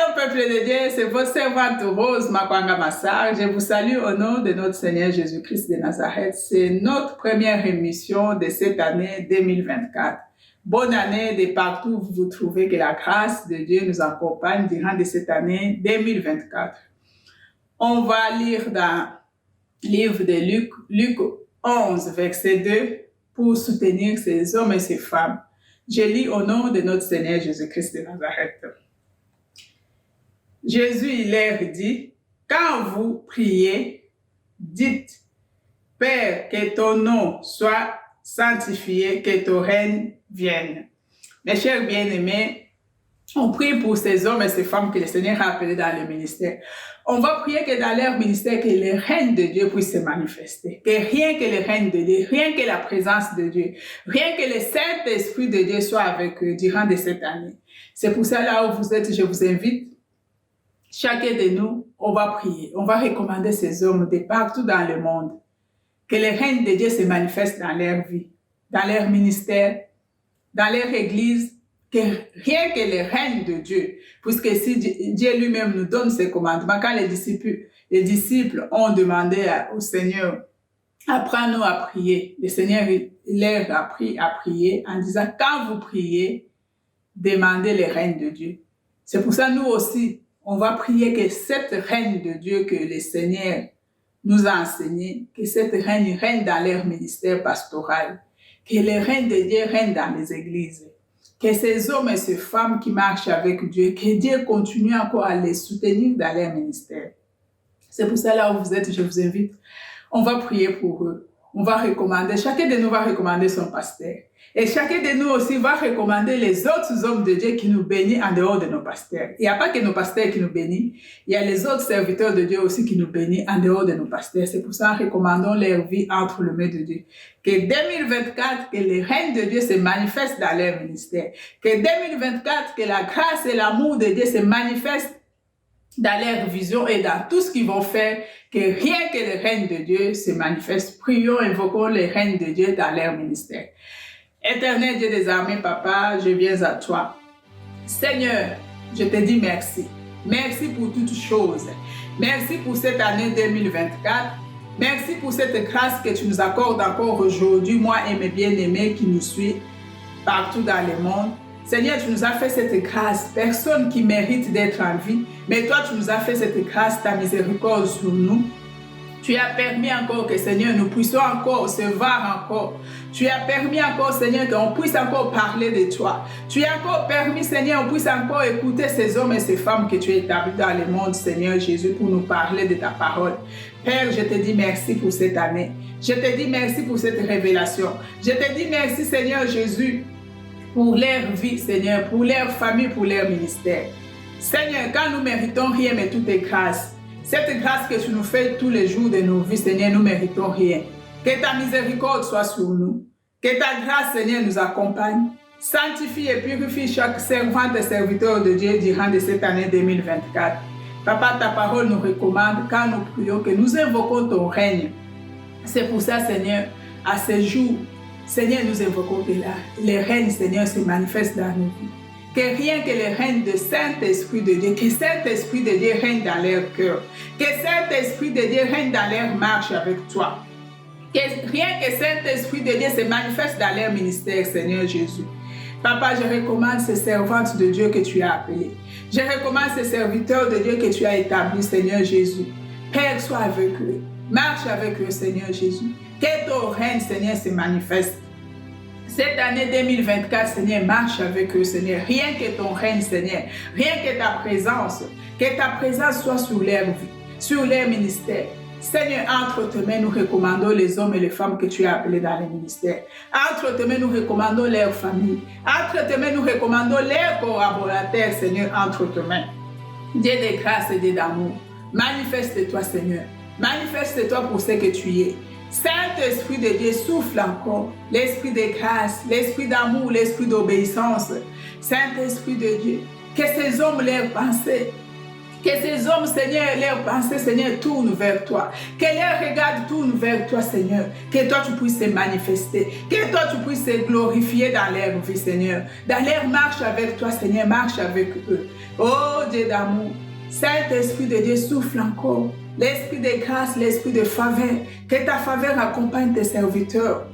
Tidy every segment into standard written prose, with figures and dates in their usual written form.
Shalom peuple de Dieu, c'est votre servante Rose Makwanga Massar. Je vous salue au nom de notre Seigneur Jésus-Christ de Nazareth. C'est notre première émission de cette année 2024. Bonne année de partout où vous vous trouvez, que la grâce de Dieu nous accompagne durant de cette année 2024. On va lire dans le livre de Luc 11, verset 2, pour soutenir ces hommes et ces femmes. Je lis au nom de notre Seigneur Jésus-Christ de Nazareth. Jésus, il leur dit, quand vous priez, dites, Père, que ton nom soit sanctifié, que ton règne vienne. Mes chers bien-aimés, on prie pour ces hommes et ces femmes que le Seigneur a appelés dans le ministère. On va prier que dans leur ministère, que le règne de Dieu puisse se manifester. Que rien que le règne de Dieu, rien que la présence de Dieu, rien que le Saint-Esprit de Dieu soit avec eux durant de cette année. C'est pour ça, là où vous êtes, je vous invite, chacun de nous, on va prier. On va recommander ces hommes de partout dans le monde. Que le règne de Dieu se manifeste dans leur vie, dans leur ministère, dans leur église. Que rien que le règne de Dieu, puisque si Dieu lui-même nous donne ses commandements, quand les disciples ont demandé au Seigneur, apprends-nous à prier. Le Seigneur leur a appris à prier en disant, quand vous priez, demandez le règne de Dieu. C'est pour ça nous aussi, on va prier que cette règne de Dieu que le Seigneur nous a enseigné, que cette règne dans leur ministère pastoral, que le règne de Dieu règne dans les églises. Que ces hommes et ces femmes qui marchent avec Dieu, que Dieu continue encore à les soutenir dans leur ministère. C'est pour ça, là où vous êtes, je vous invite. On va prier pour eux. On va recommander, chacun de nous va recommander son pasteur. Et chacun de nous aussi va recommander les autres hommes de Dieu qui nous bénissent en dehors de nos pasteurs. Il n'y a pas que nos pasteurs qui nous bénissent, il y a les autres serviteurs de Dieu aussi qui nous bénissent en dehors de nos pasteurs. C'est pour ça que recommandons leur vie entre les mains de Dieu. Que 2024, que le règne de Dieu se manifeste dans leur ministère. Que 2024, que la grâce et l'amour de Dieu se manifestent dans leur vision et dans tout ce qu'ils vont faire, que rien que le règne de Dieu se manifeste. Prions, invoquons le règne de Dieu dans leur ministère. Éternel Dieu des armées, Papa, je viens à toi. Seigneur, je te dis merci. Merci pour toutes choses. Merci pour cette année 2024. Merci pour cette grâce que tu nous accordes encore aujourd'hui, moi et mes bien-aimés qui nous suivent partout dans le monde. Seigneur, tu nous as fait cette grâce. Personne qui mérite d'être en vie, mais toi, tu nous as fait cette grâce, ta miséricorde sur nous. Tu as permis encore que, Seigneur, nous puissions encore se voir encore. Tu as permis encore, Seigneur, qu'on puisse encore parler de toi. Tu as encore permis, Seigneur, qu'on puisse encore écouter ces hommes et ces femmes que tu as établis dans le monde, Seigneur Jésus, pour nous parler de ta parole. Père, je te dis merci pour cette année. Je te dis merci pour cette révélation. Je te dis merci, Seigneur Jésus, pour leur vie, Seigneur, pour leur famille, pour leur ministère. Seigneur, quand nous méritons rien, mais tout est grâce. Cette grâce que tu nous fais tous les jours de nos vies, Seigneur, nous méritons rien. Que ta miséricorde soit sur nous. Que ta grâce, Seigneur, nous accompagne. Sanctifie et purifie chaque servante et serviteur de Dieu durant de cette année 2024. Papa, ta parole nous recommande, quand nous prions, que nous invoquons ton règne. C'est pour ça, Seigneur, à ce jour, Seigneur, nous invoquons que le règne, Seigneur, se manifeste dans nos vies. Que rien que le règne de Saint-Esprit de Dieu, que Saint-Esprit de Dieu règne dans leur cœur. Que Saint-Esprit de Dieu règne dans leur marche avec toi. Que rien que Saint-Esprit de Dieu se manifeste dans leur ministère, Seigneur Jésus. Papa, je recommande ces servantes de Dieu que tu as appelées. Je recommande ces serviteurs de Dieu que tu as établis, Seigneur Jésus. Père, sois avec eux. Marche avec eux, Seigneur Jésus. Que ton règne, Seigneur, se manifeste. Cette année 2024, Seigneur, marche avec eux, Seigneur. Rien que ton règne, Seigneur. Rien que ta présence. Que ta présence soit sur leur vie, sur leur ministère. Seigneur, entre tes mains, nous recommandons les hommes et les femmes que tu as appelés dans les ministères. Entre tes mains, nous recommandons leurs familles. Entre tes mains, nous recommandons leurs collaborateurs, Seigneur, entre tes mains. Dieu de grâce et Dieu d'amour. Manifeste-toi, Seigneur. Manifeste-toi pour ce que tu es. Saint-Esprit de Dieu, souffle encore l'esprit de grâce, l'esprit d'amour, l'esprit d'obéissance. Saint-Esprit de Dieu, que ces hommes, leurs pensées, Que ces hommes, Seigneur, leurs pensées, Seigneur, tournent vers toi. Que leurs regards tournent vers toi, Seigneur. Que toi, tu puisses se manifester. Que toi, tu puisses se glorifier dans leur vie, Seigneur. Dans leur marche avec toi, Seigneur, marche avec eux. Oh Dieu d'amour, Saint-Esprit de Dieu, souffle encore. L'esprit de grâce, l'esprit de faveur. Que ta faveur accompagne tes serviteurs.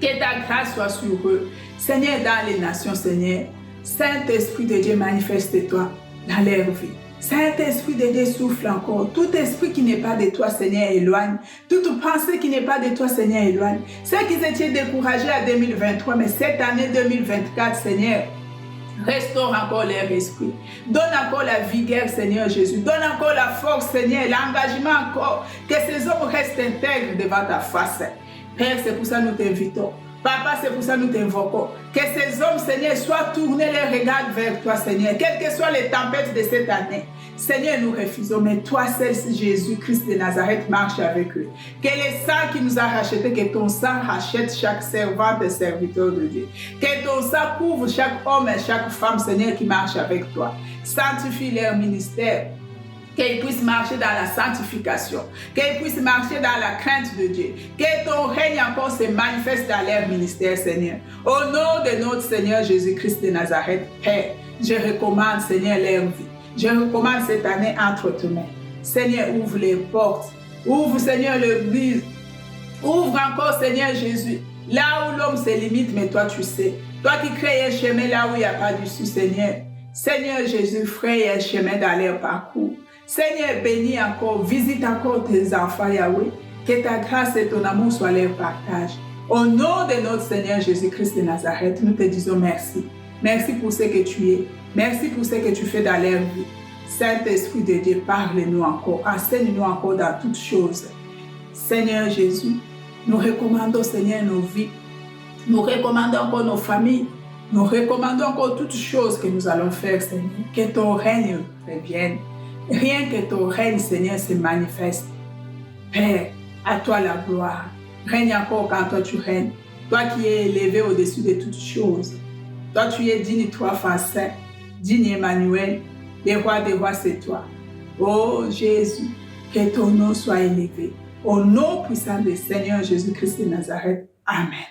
Que ta grâce soit sur eux. Seigneur, dans les nations, Seigneur. Saint-Esprit de Dieu, manifeste-toi dans leur vie. Saint-Esprit de Dieu, souffle encore. Tout esprit qui n'est pas de toi, Seigneur, éloigne. Toute pensée qui n'est pas de toi, Seigneur, éloigne. Ceux qui étaient découragés à 2023, mais cette année 2024, Seigneur, restaure encore leur esprit. Donne encore la vigueur, Seigneur Jésus. Donne encore la force, Seigneur, l'engagement encore. Que ces hommes restent intègres devant ta face. Père, c'est pour ça que nous t'invitons. Papa, c'est pour ça que nous t'invoquons. Que ces hommes, Seigneur, soient tournés les regards vers toi, Seigneur. Quelles que soient les tempêtes de cette année. Seigneur, nous refusons, mais toi seul, Jésus-Christ de Nazareth, marche avec eux. Que le sang qui nous a rachetés, que ton sang rachète chaque servante et serviteur de Dieu. Que ton sang couvre chaque homme et chaque femme, Seigneur, qui marche avec toi. Sanctifie leur ministère. Qu'ils puissent marcher dans la sanctification, qu'ils puissent marcher dans la crainte de Dieu, que ton règne encore se manifeste dans leur ministère, Seigneur. Au nom de notre Seigneur Jésus-Christ de Nazareth, Père, je recommande, Seigneur, leur vie. Je recommande cette année entre tes mains. Seigneur, ouvre les portes. Ouvre, Seigneur, l'église. Ouvre encore, Seigneur Jésus. Là où l'homme se limite, mais toi, tu sais. Toi qui crées un chemin là où il n'y a pas d'issue, Seigneur. Seigneur Jésus, fraye un chemin dans leur parcours. Seigneur, bénis encore, visite encore tes enfants, Yahweh. Que ta grâce et ton amour soient leur partage. Au nom de notre Seigneur Jésus-Christ de Nazareth, nous te disons merci. Merci pour ce que tu es. Merci pour ce que tu fais dans leur vie. Saint-Esprit de Dieu, parle-nous encore. Enseigne-nous encore dans toutes choses. Seigneur Jésus, nous recommandons, Seigneur, nos vies. Nous recommandons encore nos familles. Nous recommandons encore toutes choses que nous allons faire, Seigneur. Que ton règne revienne. Rien que ton règne, Seigneur, se manifeste. Père, à toi la gloire. Règne encore quand toi tu règnes. Toi qui es élevé au-dessus de toutes choses. Toi tu es digne, toi, Enfant Saint. Digne Emmanuel. Les rois des rois, c'est toi. Oh Jésus, que ton nom soit élevé. Au nom puissant du Seigneur Jésus-Christ de Nazareth. Amen.